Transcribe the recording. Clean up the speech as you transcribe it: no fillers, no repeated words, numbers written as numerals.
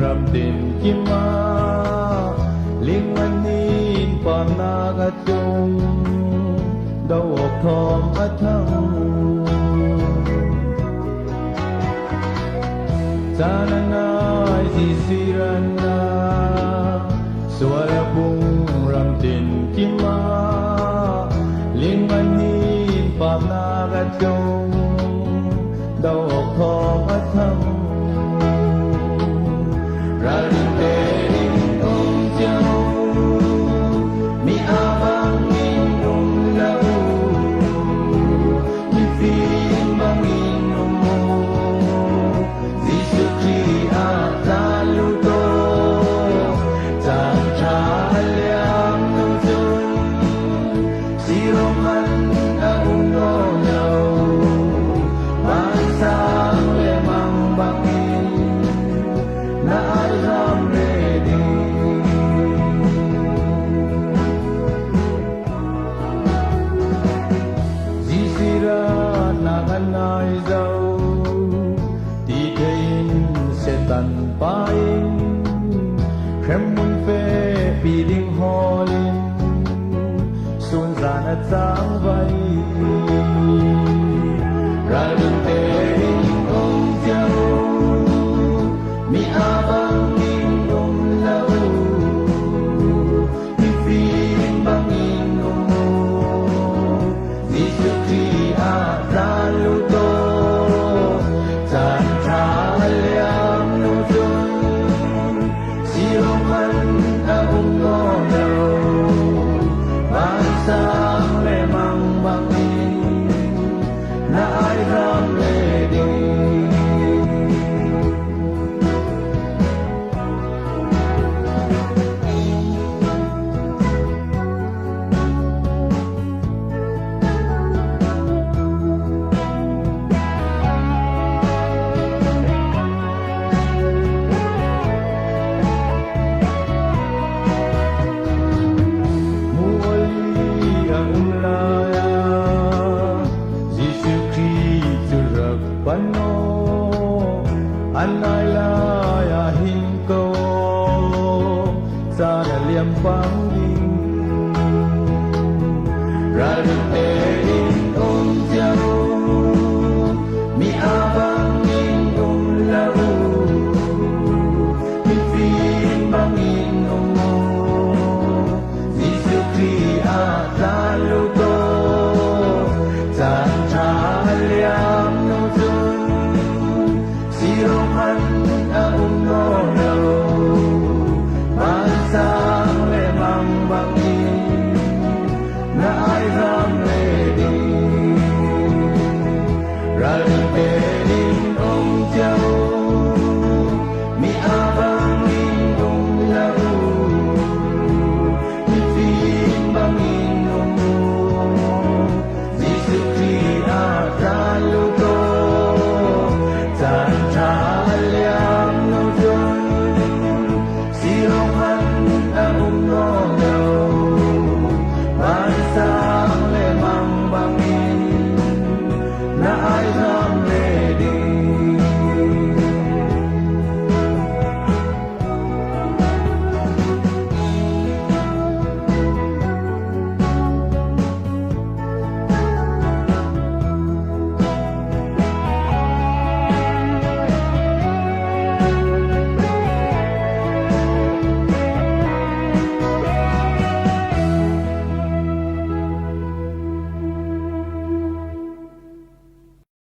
ram tin kima ling manin pam naga chung dau ok thom athang sanangai sisirana suara bung ram tin kima ling manin pam naga chung dau ok thom athang ra đi đến ông châu mi abang in nung lau mi phim bang in nung mo Giêsu Christ a ta lu to chang cha liam nung chun si roman a uno lau ban sang le mang bang in na ai ram ready Jisira na ganai zau ti thein setan pain kremun fe feeding holin sun zana chang vai radun te ong jau mi abang in nung lau mi phim bang in nung mo Giêsu Christ a ta lu to chan cha liam nu chun si roman a ung no lau ban sang le mang bang in na ai ram le đi Pano anay la ya hin ko sa liam pang